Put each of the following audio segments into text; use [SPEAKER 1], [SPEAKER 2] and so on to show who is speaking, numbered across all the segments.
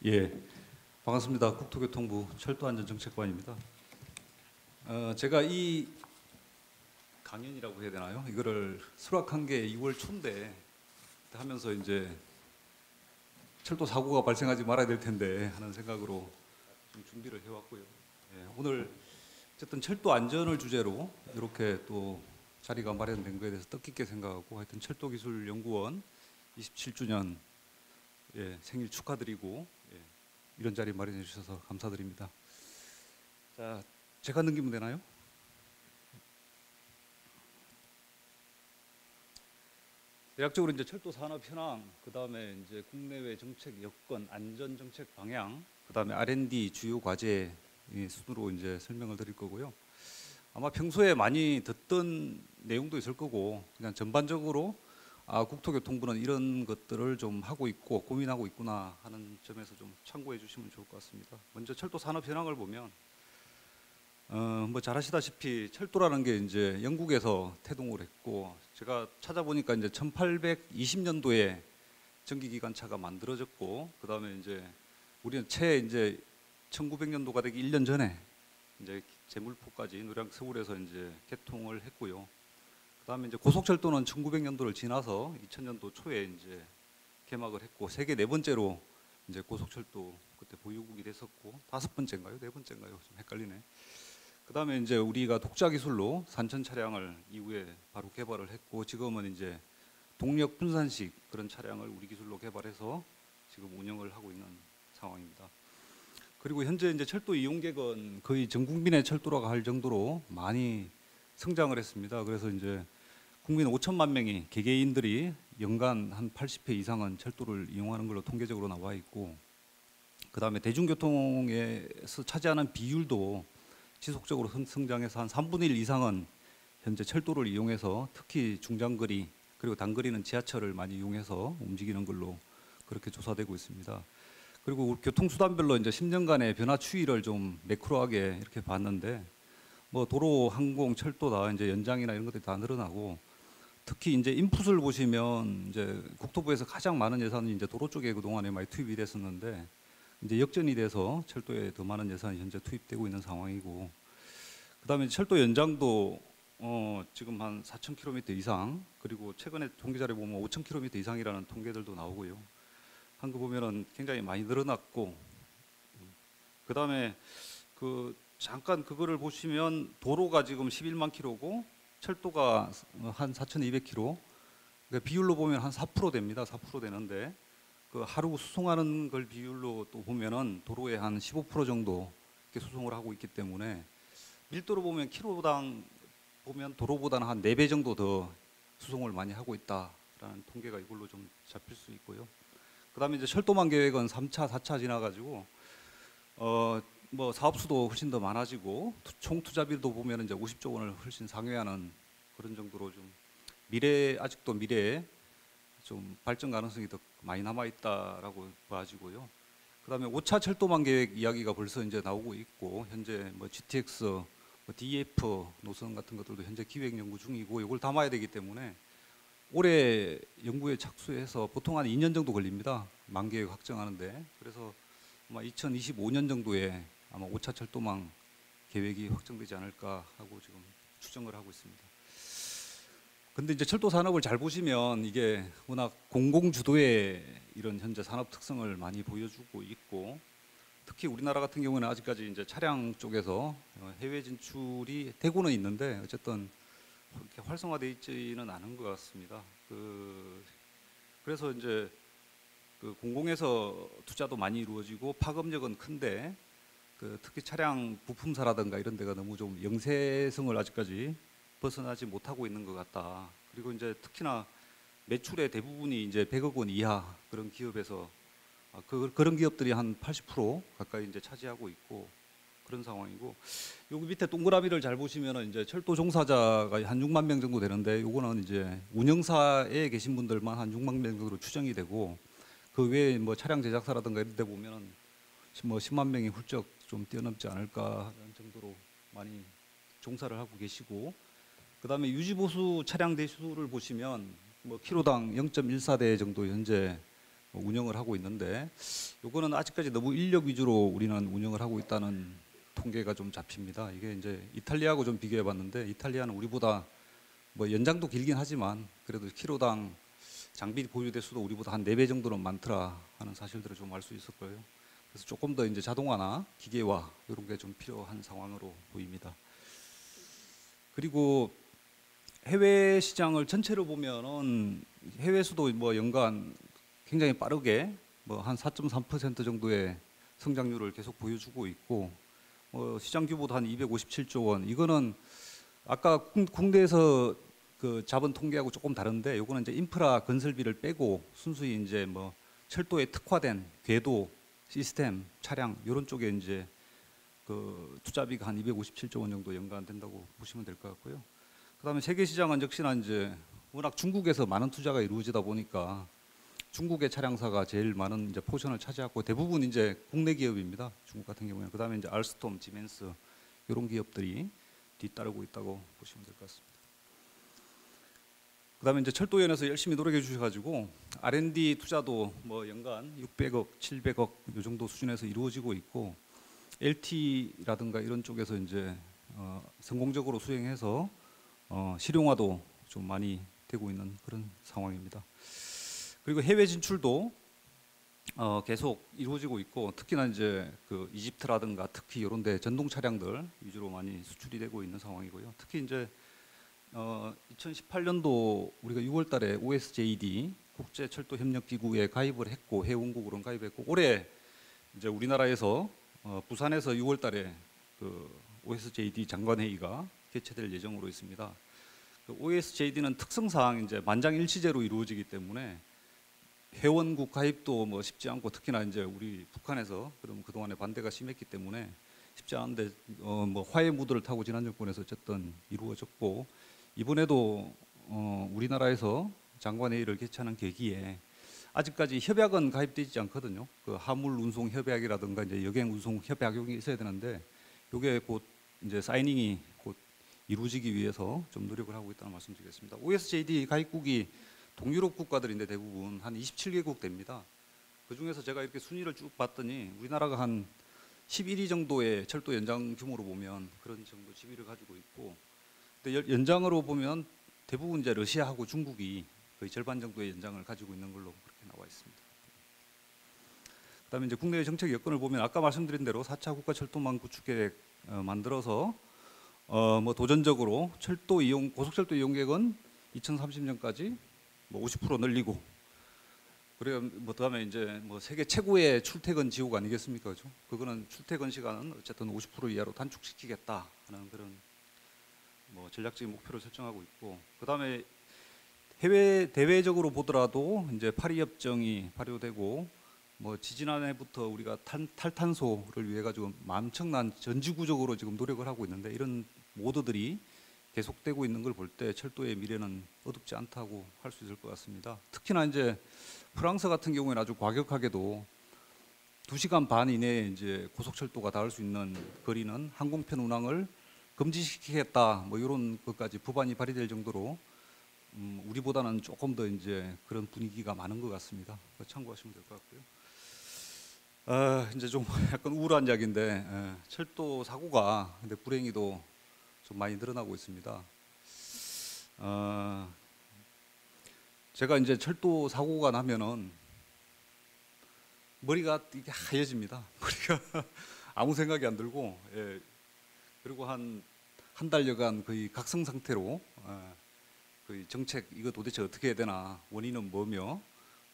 [SPEAKER 1] 예, 반갑습니다. 국토교통부 철도안전정책관입니다. 제가 이 강연이라고 해야 되나요? 이거를 수락한 게 2월 초인데 하면서 이제 철도 사고가 발생하지 말아야 될 텐데 하는 생각으로 좀 준비를 해왔고요. 예, 오늘 어쨌든 철도 안전을 주제로 이렇게 또 자리가 마련된 거에 대해서 뜻깊게 생각하고 하여튼 철도기술연구원 27주년 예, 생일 축하드리고 예, 이런 자리 마련해 주셔서 감사드립니다. 자, 제가 넘기면 되나요? 대략적으로 이제 철도 산업 현황, 그 다음에 이제 국내외 정책 여건, 안전 정책 방향, 그 다음에 R&D 주요 과제 순으로 이제 설명을 드릴 거고요. 아마 평소에 많이 듣던 내용도 있을 거고 그냥 전반적으로 국토교통부는 이런 것들을 좀 하고 있고 고민하고 있구나 하는 점에서 좀 참고해 주시면 좋을 것 같습니다. 먼저 철도 산업 현황을 보면 뭐 잘 아시다시피 철도라는 게 이제 영국에서 태동을 했고 제가 찾아보니까 이제 1820년도에 전기기관차가 만들어졌고 그 다음에 이제 우리는 채 이제 1900년도가 되기 1년 전에 이제 제물포까지 노량 서울에서 이제 개통을 했고요. 그다음에 이제 고속철도는 1900년도를 지나서 2000년도 초에 이제 개막을 했고 세계 네 번째로 이제 고속철도 그때 보유국이 됐었고 다섯 번째인가요? 네 번째인가요? 좀 헷갈리네. 그다음에 이제 우리가 독자 기술로 산천 차량을 이후에 바로 개발을 했고 지금은 이제 동력 분산식 그런 차량을 우리 기술로 개발해서 지금 운영을 하고 있는 상황입니다. 그리고 현재 이제 철도 이용객은 거의 전 국민의 철도라고 할 정도로 많이 성장을 했습니다. 그래서 이제 국민 5천만 명이 개개인들이 연간 한 80회 이상은 철도를 이용하는 걸로 통계적으로 나와 있고 그 다음에 대중교통에서 차지하는 비율도 지속적으로 성장해서 한 3분의 1 이상은 현재 철도를 이용해서 특히 중장거리 그리고 단거리는 지하철을 많이 이용해서 움직이는 걸로 그렇게 조사되고 있습니다. 그리고 교통수단별로 이제 10년간의 변화 추이를 좀 매크로하게 이렇게 봤는데 뭐 도로, 항공, 철도 다 이제 연장이나 이런 것들이 다 늘어나고 특히 이제 인풋을 보시면 이제 국토부에서 가장 많은 예산이 이제 도로 쪽에 그동안에 많이 투입이 됐었는데 이제 역전이 돼서 철도에 더 많은 예산이 현재 투입되고 있는 상황이고 그다음에 철도 연장도 지금 한 4,000km 이상 그리고 최근에 통계 자료 보면 5,000km 이상이라는 통계들도 나오고요. 한 거 보면은 굉장히 많이 늘어났고 그다음에 잠깐 그거를 보시면 도로가 지금 11만 킬로고 철도가 한 4,200km 그러니까 비율로 보면 한 4% 됩니다. 4% 되는데 그 하루 수송하는 걸 비율로 또 보면은 도로에 한 15% 정도 이렇게 수송을 하고 있기 때문에 밀도로 보면 킬로당 보면 도로보다는 한 4배 정도 더 수송을 많이 하고 있다라는 통계가 이걸로 좀 잡힐 수 있고요. 그다음에 이제 철도망 계획은 3차, 4차 지나가지고 뭐 사업수도 훨씬 더 많아지고 총 투자비도 보면 이제 50조 원을 훨씬 상회하는 그런 정도로 좀 아직도 미래에 좀 발전 가능성이 더 많이 남아 있다라고 봐지고요. 그다음에 5차 철도망 계획 이야기가 벌써 이제 나오고 있고 현재 뭐 GTX, 뭐 DF 노선 같은 것들도 현재 기획 연구 중이고 이걸 담아야 되기 때문에 올해 연구에 착수해서 보통 한 2년 정도 걸립니다. 망 계획 확정하는데 그래서 아마 2025년 정도에 아마 5차 철도망 계획이 확정되지 않을까 하고 지금 추정을 하고 있습니다. 근데 이제 철도 산업을 잘 보시면 이게 워낙 공공 주도의 이런 현재 산업 특성을 많이 보여주고 있고 특히 우리나라 같은 경우는 아직까지 이제 차량 쪽에서 해외 진출이 되고는 있는데 어쨌든 그렇게 활성화되어 있지는 않은 것 같습니다. 그래서 이제 공공에서 투자도 많이 이루어지고 파급력은 큰데 특히 차량 부품사라든가 이런 데가 너무 좀 영세성을 아직까지 벗어나지 못하고 있는 것 같다. 그리고 이제 특히나 매출의 대부분이 이제 100억 원 이하 그런 기업에서 그런 기업들이 한 80% 가까이 이제 차지하고 있고 그런 상황이고 여기 밑에 동그라미를 잘 보시면은 이제 철도 종사자가 한 6만 명 정도 되는데 요거는 이제 운영사에 계신 분들만 한 6만 명 정도로 추정이 되고 그 외에 뭐 차량 제작사라든가 이런 데 보면은 뭐 10만 명이 훌쩍 좀 뛰어넘지 않을까 하는 정도로 많이 종사를 하고 계시고 그다음에 유지보수 차량 대수를 보시면 뭐 키로당 0.14대 정도 현재 운영을 하고 있는데 요거는 아직까지 너무 인력 위주로 우리는 운영을 하고 있다는 통계가 좀 잡힙니다. 이게 이제 이탈리아하고 좀 비교해 봤는데 이탈리아는 우리보다 뭐 연장도 길긴 하지만 그래도 키로당 장비 보유 대수도 우리보다 한 4배 정도는 많더라 하는 사실들을 좀 알 수 있을 거예요. 그래서 조금 더 이제 자동화나 기계화 이런 게 좀 필요한 상황으로 보입니다. 그리고 해외 시장을 전체로 보면은 해외 수도 뭐 연간 굉장히 빠르게 뭐 한 4.3% 정도의 성장률을 계속 보여주고 있고 시장 규모도 한 257조 원. 이거는 아까 국내에서 그 잡은 통계하고 조금 다른데 요거는 이제 인프라 건설비를 빼고 순수히 이제 뭐 철도에 특화된 궤도 시스템 차량 이런 쪽에 이제 그 투자비가 한 257조 원 정도 연간 된다고 보시면 될 것 같고요. 그다음에 세계 시장은 역시나 이제 워낙 중국에서 많은 투자가 이루어지다 보니까 중국의 차량사가 제일 많은 이제 포션을 차지하고 대부분 이제 국내 기업입니다. 중국 같은 경우에는 그다음에 이제 알스톰, 지멘스 이런 기업들이 뒤따르고 있다고 보시면 될 것 같습니다. 그다음에 이제 철도연에서 열심히 노력해 주셔가지고 R&D 투자도 뭐 연간 600억, 700억 이 정도 수준에서 이루어지고 있고 LT라든가 이런 쪽에서 이제 성공적으로 수행해서 실용화도 좀 많이 되고 있는 그런 상황입니다. 그리고 해외 진출도 계속 이루어지고 있고 특히나 이제 그 이집트라든가 특히 이런 데 전동 차량들 위주로 많이 수출이 되고 있는 상황이고요. 특히 이제 2018년도 우리가 6월달에 OSJD 국제철도협력기구에 가입을 했고 회원국으로 가입했고 올해 이제 우리나라에서 부산에서 6월달에 그 OSJD 장관회의가 개최될 예정으로 있습니다. 그 OSJD는 특성상 이제 만장일치제로 이루어지기 때문에 회원국 가입도 뭐 쉽지 않고 특히나 이제 우리 북한에서 그럼 그동안에 반대가 심했기 때문에 쉽지 않은데 뭐 화해 무드를 타고 지난 정권에서 어쨌든 이루어졌고 이번에도 우리나라에서 장관회의를 개최하는 계기에 아직까지 협약은 가입되지 않거든요. 그 화물 운송 협약이라든가 이제 여객 운송 협약이 있어야 되는데 이게 곧 이제 사이닝이 곧 이루어지기 위해서 좀 노력을 하고 있다는 말씀드리겠습니다. OSJD 가입국이 동유럽 국가들인데 대부분 한 27개국 됩니다. 그 중에서 제가 이렇게 순위를 쭉 봤더니 우리나라가 한 11위 정도의 철도 연장 규모로 보면 그런 정도 지위를 가지고 있고, 근데 연장으로 보면 대부분 이제 러시아하고 중국이 거의 절반 정도의 연장을 가지고 있는 걸로 그렇게 나와 있습니다. 그다음에 이제 국내의 정책 여건을 보면 아까 말씀드린 대로 4차 국가철도망 구축 계획 만들어서 뭐 도전적으로 철도 이용 고속철도 이용객은 2030년까지 뭐 50% 늘리고 그래야 뭐 그다음에 이제 뭐 세계 최고의 출퇴근 지옥 아니겠습니까, 그죠? 그거는 출퇴근 시간은 어쨌든 50% 이하로 단축시키겠다 하는 그런 뭐 전략적인 목표를 설정하고 있고, 그다음에 해외 대외적으로 보더라도 이제 파리 협정이 발효되고 뭐 지지난해부터 우리가 탈탄소를 위해 가지고 엄청난 전지구적으로 지금 노력을 하고 있는데 이런 모드들이 계속되고 있는 걸 볼 때 철도의 미래는 어둡지 않다고 할 수 있을 것 같습니다. 특히나 이제 프랑스 같은 경우에는 아주 과격하게도 2시간 반 이내에 이제 고속철도가 닿을 수 있는 거리는 항공편 운항을 금지시키겠다 뭐 이런 것까지 법안이 발의될 정도로 우리보다는 조금 더 이제 그런 분위기가 많은 것 같습니다. 참고하시면 될 것 같고요. 이제 좀 약간 우울한 이야기인데 철도 사고가 근데 불행히도 좀 많이 늘어나고 있습니다. 제가 이제 철도 사고가 나면은 머리가 이게 하얘집니다. 머리가 아무 생각이 안 들고, 예. 그리고 한 달여간 거의 각성 상태로 거의 정책 이거 도대체 어떻게 해야 되나, 원인은 뭐며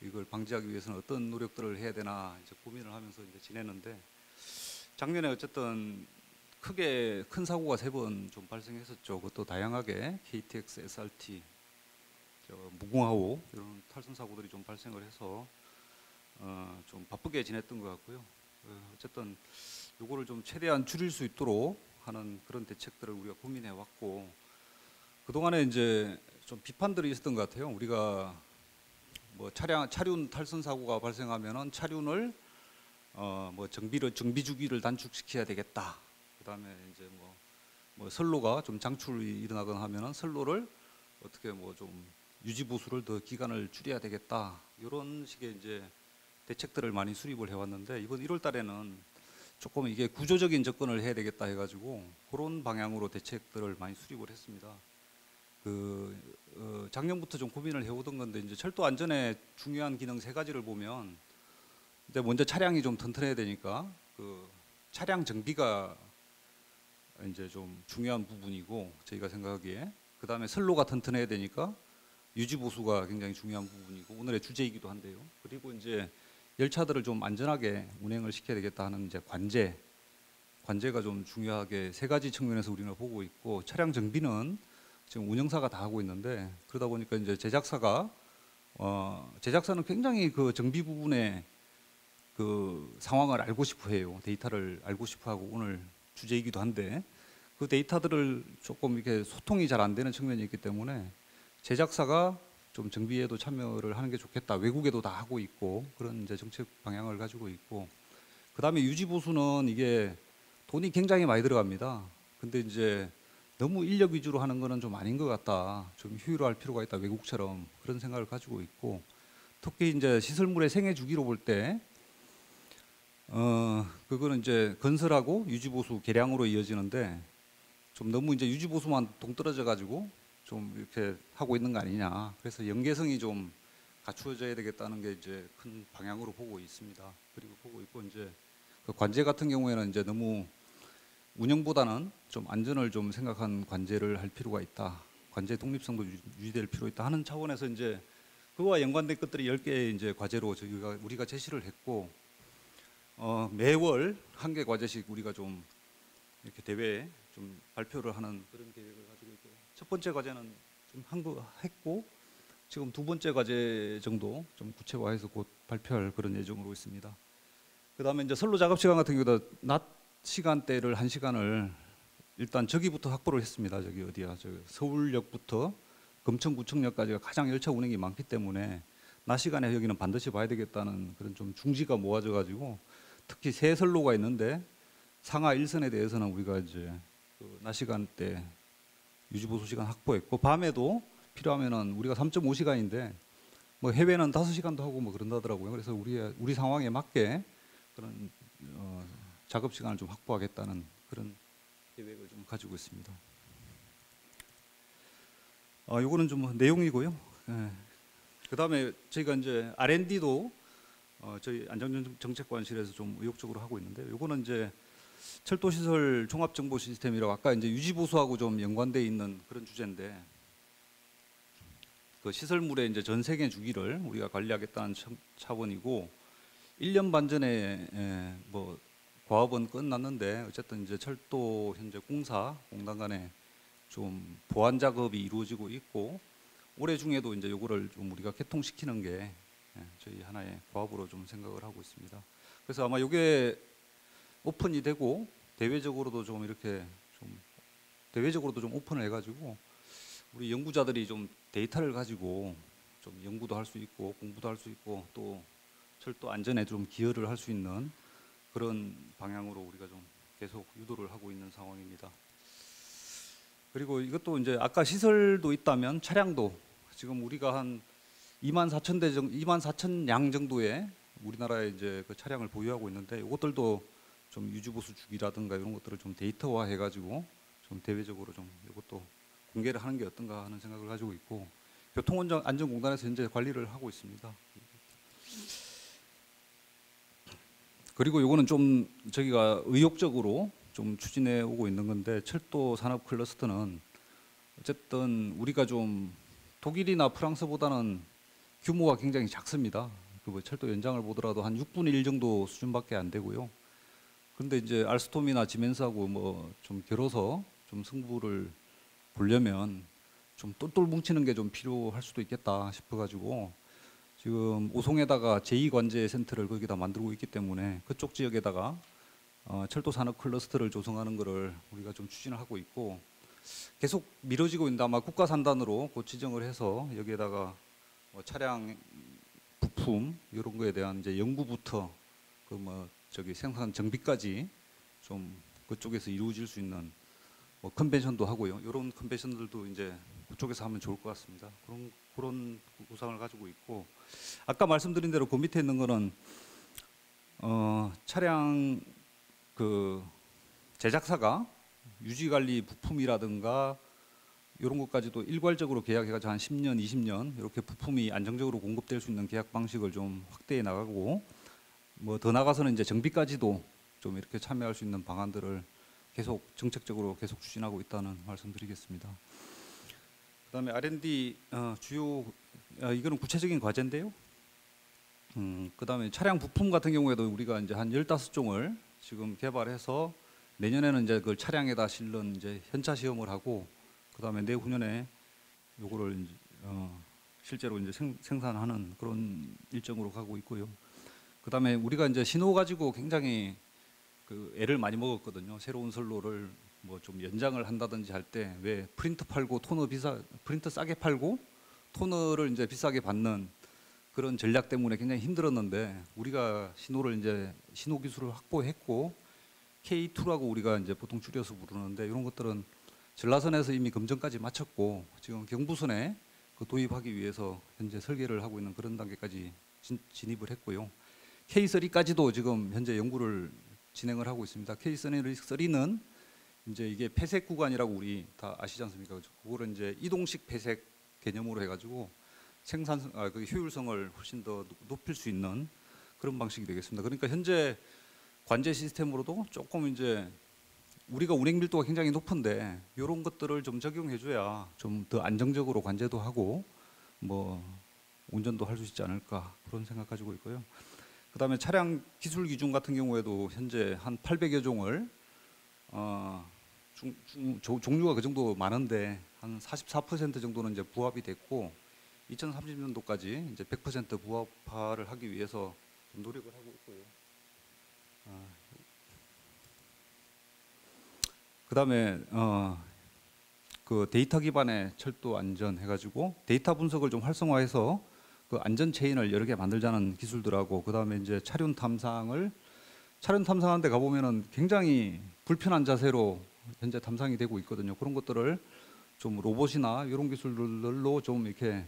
[SPEAKER 1] 이걸 방지하기 위해서는 어떤 노력들을 해야 되나 이제 고민을 하면서 이제 지냈는데 작년에 어쨌든 크게 큰 사고가 3번 좀 발생했었죠. 그것도 다양하게 KTX, SRT, 무궁화호 이런 탈선 사고들이 좀 발생을 해서 좀 바쁘게 지냈던 것 같고요. 어쨌든 요거를 좀 최대한 줄일 수 있도록 하는 그런 대책들을 우리가 고민해 왔고, 그동안에 이제 좀 비판들이 있었던 것 같아요. 우리가 뭐 차륜 탈선 사고가 발생하면은 차륜을 뭐 정비 주기를 단축시켜야 되겠다. 그다음에 이제 뭐 선로가 좀 장출이 일어나거나 하면은 선로를 어떻게 뭐 좀 유지 보수를 더 기간을 줄여야 되겠다. 이런 식의 이제 대책들을 많이 수립을 해왔는데 이번 1월 달에는 조금 이게 구조적인 접근을 해야 되겠다 해가지고 그런 방향으로 대책들을 많이 수립을 했습니다. 작년부터 좀 고민을 해오던 건데 이제 철도 안전의 중요한 기능 세 가지를 보면 근데 먼저 차량이 좀 튼튼해야 되니까 그 차량 정비가 이제 좀 중요한 부분이고 저희가 생각하기에 그 다음에 선로가 튼튼해야 되니까 유지 보수가 굉장히 중요한 부분이고 오늘의 주제이기도 한데요. 그리고 이제 열차들을 좀 안전하게 운행을 시켜야 되겠다 하는 이제 관제가 좀 중요하게 세 가지 측면에서 우리는 보고 있고 차량 정비는 지금 운영사가 다 하고 있는데 그러다 보니까 이제 제작사는 굉장히 그 정비 부분에 그 상황을 알고 싶어 해요. 데이터를 알고 싶어 하고 오늘 주제이기도 한데 그 데이터들을 조금 이렇게 소통이 잘 안 되는 측면이 있기 때문에 제작사가 좀 정비에도 참여를 하는 게 좋겠다. 외국에도 다 하고 있고 그런 이제 정책 방향을 가지고 있고 그다음에 유지 보수는 이게 돈이 굉장히 많이 들어갑니다. 근데 이제 너무 인력 위주로 하는 거는 좀 아닌 것 같다. 좀 효율화할 필요가 있다. 외국처럼 그런 생각을 가지고 있고 특히 이제 시설물의 생애 주기로 볼 때 그거는 이제 건설하고 유지 보수 개량으로 이어지는데 좀 너무 이제 유지 보수만 동떨어져 가지고 좀 이렇게 하고 있는 거 아니냐. 그래서 연계성이 좀 갖추어져야 되겠다는 게 이제 큰 방향으로 보고 있습니다. 그리고 보고 있고 이제 그 관제 같은 경우에는 이제 너무 운영보다는 좀 안전을 좀 생각한 관제를 할 필요가 있다. 관제 독립성도 유지될 필요 있다 하는 차원에서 이제 그와 연관된 것들이 10개의 이제 과제로 우리가 제시를 했고 매월 한 개 과제씩 우리가 좀 이렇게 대회에 좀 발표를 하는 그런 계획을 가지고 있고 첫 번째 과제는 좀 한 거 했고 지금 두 번째 과제 정도 좀 구체화해서 곧 발표할 그런 예정으로 있습니다. 그다음에 이제 선로 작업 시간 같은 경우도 낮 시간대를 1시간을 일단 저기부터 확보를 했습니다. 저기 어디야? 저 서울역부터 금천구청역까지가 가장 열차 운행이 많기 때문에 낮 시간에 여기는 반드시 봐야 되겠다는 그런 좀 중지가 모아져 가지고 특히 세 선로가 있는데 상하 1선에 대해서는 우리가 이제 낮 시간대 유지보수 시간 확보했고 밤에도 필요하면은 우리가 3.5시간인데 뭐 해외는 5시간도 하고 뭐 그런다더라고요. 그래서 우리 상황에 맞게 그런 작업 시간을 좀 확보하겠다는 그런 계획을 좀 가지고 있습니다. 요거는 좀 내용이고요. 예. 그다음에 저희가 이제 R&D도 저희 안전정책관실에서 좀 의욕적으로 하고 있는데 요거는 이제 철도시설 종합정보시스템이라고 아까 이제 유지보수하고 좀 연관돼 있는 그런 주제인데 그 시설물의 이제 전 세계 주기를 우리가 관리하겠다는 차원이고 1년 반 전에 뭐 과업은 끝났는데 어쨌든 이제 철도 현재 공단 간에 좀 보완 작업이 이루어지고 있고 올해 중에도 이제 요거를 좀 우리가 개통시키는 게 저희 하나의 과업으로 좀 생각을 하고 있습니다. 그래서 아마 요게 오픈이 되고 대외적으로도 좀 이렇게 좀 대외적으로도 좀 오픈을 해가지고 우리 연구자들이 좀 데이터를 가지고 좀 연구도 할 수 있고 공부도 할 수 있고 또 철도 안전에 좀 기여를 할 수 있는 그런 방향으로 우리가 좀 계속 유도를 하고 있는 상황입니다. 그리고 이것도 이제 아까 시설도 있다면 차량도 지금 우리가 한 2만 4천 량 정도의 우리나라에 이제 그 차량을 보유하고 있는데 이것들도 좀 유지보수 주기라든가 이런 것들을 좀 데이터화 해가지고 좀 대외적으로 좀 이것도 공개를 하는 게 어떤가 하는 생각을 가지고 있고 교통안전공단에서 현재 관리를 하고 있습니다. 그리고 이거는 좀 저희가 의욕적으로 좀 추진해 오고 있는 건데 철도 산업 클러스터는 어쨌든 우리가 좀 독일이나 프랑스보다는 규모가 굉장히 작습니다. 그 철도 연장을 보더라도 한 6분의 1 정도 수준밖에 안 되고요. 그런데 이제 알스톰이나 지멘스하고 뭐 좀 겨뤄서 좀 승부를 보려면 좀 똘똘 뭉치는 게 좀 필요할 수도 있겠다 싶어가지고 지금 오송에다가 제2관제 센터를 거기다 만들고 있기 때문에 그쪽 지역에다가 철도 산업 클러스터를 조성하는 것을 우리가 좀 추진을 하고 있고 계속 미뤄지고 있는데 아마 국가 산단으로 곧 지정을 해서 여기에다가 차량 부품 이런 거에 대한 이제 연구부터 그 뭐 저기 생산 정비까지 좀 그쪽에서 이루어질 수 있는 뭐 컨벤션도 하고요. 이런 컨벤션들도 이제 그쪽에서 하면 좋을 것 같습니다. 그런 구상을 가지고 있고, 아까 말씀드린 대로 그 밑에 있는 거는 차량 그 제작사가 유지관리 부품이라든가 이런 것까지도 일괄적으로 계약해가지고 한 10년, 20년 이렇게 부품이 안정적으로 공급될 수 있는 계약 방식을 좀 확대해 나가고, 뭐 더 나가서는 이제 정비까지도 좀 이렇게 참여할 수 있는 방안들을 계속 정책적으로 계속 추진하고 있다는 말씀드리겠습니다. 그다음에 R&D 주요 이거는 구체적인 과제인데요. 그다음에 차량 부품 같은 경우에도 우리가 이제 한 15종을 지금 개발해서 내년에는 이제 그 차량에다 실는 이제 현차 시험을 하고, 그다음에 내후년에 요거를 이제 실제로 이제 생산하는 그런 일정으로 가고 있고요. 그다음에 우리가 이제 신호 가지고 굉장히 그 애를 많이 먹었거든요. 새로운 선로를 뭐 좀 연장을 한다든지 할 때 왜 프린터 팔고 토너 프린터 싸게 팔고 토너를 이제 비싸게 받는 그런 전략 때문에 굉장히 힘들었는데, 우리가 신호를 이제 신호 기술을 확보했고 K2라고 우리가 이제 보통 줄여서 부르는데, 이런 것들은 전라선에서 이미 검증까지 마쳤고 지금 경부선에 그 도입하기 위해서 현재 설계를 하고 있는 그런 단계까지 진입을 했고요. K3까지도 지금 현재 연구를 진행을 하고 있습니다. K3는 이제 이게 폐색 구간이라고 우리 다 아시지 않습니까? 그거를 이제 이동식 폐색 개념으로 해가지고 그 효율성을 훨씬 더 높일 수 있는 그런 방식이 되겠습니다. 그러니까 현재 관제 시스템으로도 조금 이제 우리가 운행 밀도가 굉장히 높은데 이런 것들을 좀 적용해줘야 좀 더 안정적으로 관제도 하고 뭐 운전도 할 수 있지 않을까, 그런 생각 가지고 있고요. 그다음에 차량 기술 기준 같은 경우에도 현재 한 800여 종을 종류가 그 정도 많은데 한 44% 정도는 이제 부합이 됐고, 2030년도까지 이제 100% 부합화를 하기 위해서 좀 노력을 하고 있고요. 그다음에 그 데이터 기반의 철도 안전 해가지고 데이터 분석을 좀 활성화해서 그 안전 체인을 여러 개 만들자는 기술들하고, 그다음에 이제 차륜 탐상하는데 가보면은 굉장히 불편한 자세로 현재 탐상이 되고 있거든요. 그런 것들을 좀 로봇이나 이런 기술들로 좀 이렇게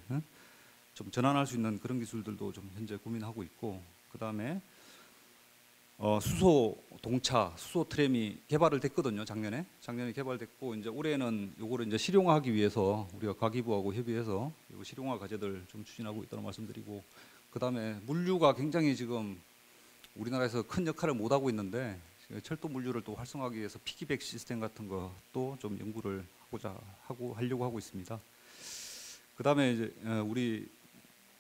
[SPEAKER 1] 좀 전환할 수 있는 그런 기술들도 좀 현재 고민하고 있고, 그다음에 수소 동차, 수소 트램이 개발을 됐거든요. 작년에 개발됐고, 이제 올해는 요거를 이제 실용화하기 위해서 우리가 과기부하고 협의해서 요 실용화 과제들 좀 추진하고 있다는 말씀드리고, 그다음에 물류가 굉장히 지금 우리나라에서 큰 역할을 못 하고 있는데 철도 물류를 또 활성화하기 위해서 피기백 시스템 같은 것도 좀 연구를 하려고 하고 있습니다. 그다음에 이제 우리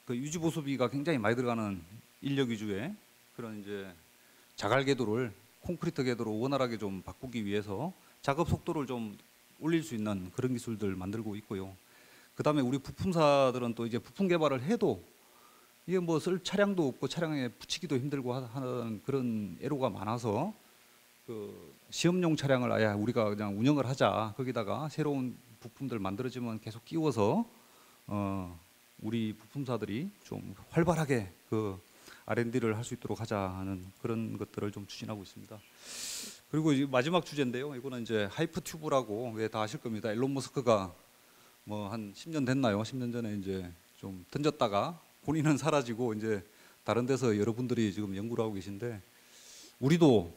[SPEAKER 1] 그 유지 보수비가 굉장히 많이 들어가는 인력 위주의 그런 이제 자갈 궤도를 콘크리트 궤도로 원활하게 좀 바꾸기 위해서 작업 속도를 좀 올릴 수 있는 그런 기술들 만들고 있고요. 그다음에 우리 부품사들은 또 이제 부품 개발을 해도 이게 뭐 쓸 차량도 없고 차량에 붙이기도 힘들고 하는 그런 애로가 많아서 그 시험용 차량을 아예 우리가 그냥 운영을 하자, 거기다가 새로운 부품들 만들어지면 계속 끼워서 우리 부품사들이 좀 활발하게 그 R&D를 할 수 있도록 하자 하는 그런 것들을 좀 추진하고 있습니다. 그리고 이제 마지막 주제인데요. 이거는 이제 하이퍼 튜브라고 왜 다 아실 겁니다. 일론 머스크가 뭐 한 10년 됐나요? 10년 전에 이제 좀 던졌다가 본인은 사라지고 이제 다른 데서 여러분들이 지금 연구를 하고 계신데, 우리도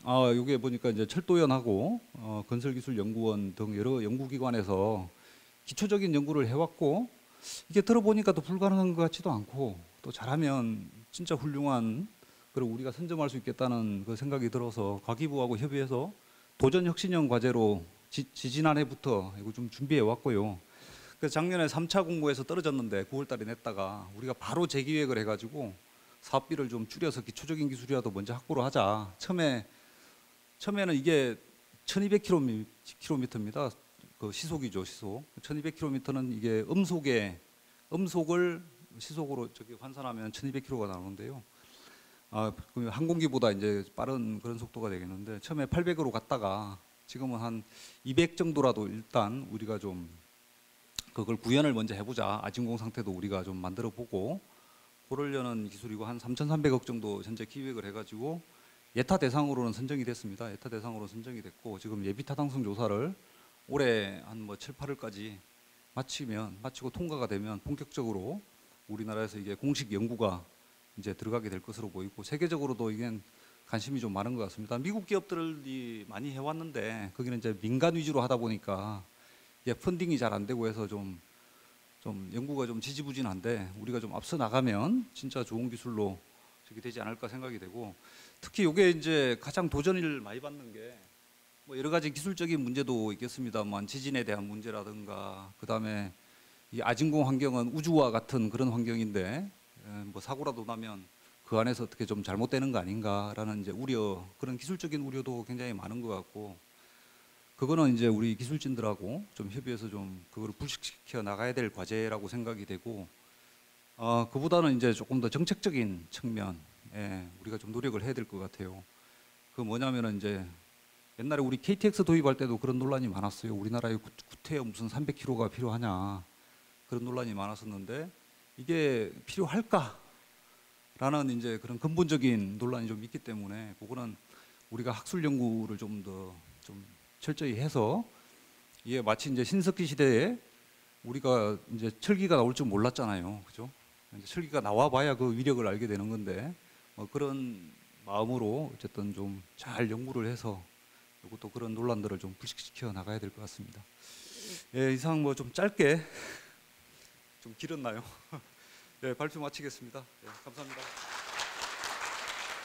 [SPEAKER 1] 여기에 보니까 이제 철도연하고 건설기술연구원 등 여러 연구기관에서 기초적인 연구를 해왔고, 이게 들어보니까 또 불가능한 것 같지도 않고 또 잘하면 진짜 훌륭한, 그리고 우리가 선점할 수 있겠다는 그 생각이 들어서 과기부하고 협의해서 도전 혁신형 과제로 지지난해부터 이거 좀 준비해 왔고요. 그래서 작년에 3차 공모에서 떨어졌는데 9월달에 냈다가 우리가 바로 재기획을 해가지고 사업비를 좀 줄여서 기초적인 기술이라도 먼저 확보를 하자. 처음에는 이게 1200km입니다. 그 시속이죠, 시속. 1200km는 이게 음속을 시속으로 저기 환산하면 1200km가 나오는데요. 항공기보다 이제 빠른 그런 속도가 되겠는데, 처음에 800으로 갔다가 지금은 한 200 정도라도 일단 우리가 좀 그걸 구현을 먼저 해보자. 아진공 상태도 우리가 좀 만들어 보고 그러려는 기술이고, 한 3,300억 정도 현재 기획을 해가지고 예타 대상으로는 선정이 됐습니다. 예타 대상으로 선정이 됐고, 지금 예비 타당성 조사를 올해 한 뭐 7, 8월까지 마치고 통과가 되면 본격적으로 우리나라에서 이게 공식 연구가 이제 들어가게 될 것으로 보이고, 세계적으로도 이게 관심이 좀 많은 것 같습니다. 미국 기업들이 많이 해왔는데 거기는 이제 민간 위주로 하다 보니까 이게 펀딩이 잘 안 되고 해서 좀 연구가 좀 지지부진한데, 우리가 좀 앞서 나가면 진짜 좋은 기술로 저기 되지 않을까 생각이 되고, 특히 이게 이제 가장 도전을 많이 받는 게 뭐 여러 가지 기술적인 문제도 있겠습니다만, 지진에 대한 문제라든가, 그다음에 이 아진공 환경은 우주와 같은 그런 환경인데 뭐 사고라도 나면 그 안에서 어떻게 좀 잘못되는 거 아닌가라는 이제 우려, 그런 기술적인 우려도 굉장히 많은 것 같고, 그거는 이제 우리 기술진들하고 좀 협의해서 좀 그거를 불식시켜 나가야 될 과제라고 생각이 되고, 그보다는 이제 조금 더 정책적인 측면에 우리가 좀 노력을 해야 될 것 같아요. 그 뭐냐면은 이제 옛날에 우리 KTX 도입할 때도 그런 논란이 많았어요. 우리나라에 구태여 무슨 300km가 필요하냐, 그런 논란이 많았었는데, 이게 필요할까라는 이제 그런 근본적인 논란이 좀 있기 때문에, 그거는 우리가 학술 연구를 좀 더 좀 철저히 해서, 이게 마치 이제 신석기 시대에 우리가 이제 철기가 나올 줄 몰랐잖아요, 그죠? 이제 철기가 나와봐야 그 위력을 알게 되는 건데, 그런 마음으로 어쨌든 좀 잘 연구를 해서 이것도 그런 논란들을 좀 불식시켜 나가야 될 것 같습니다. 예, 이상 뭐 좀 짧게 좀 길었나요? 네, 발표 마치겠습니다. 네, 감사합니다.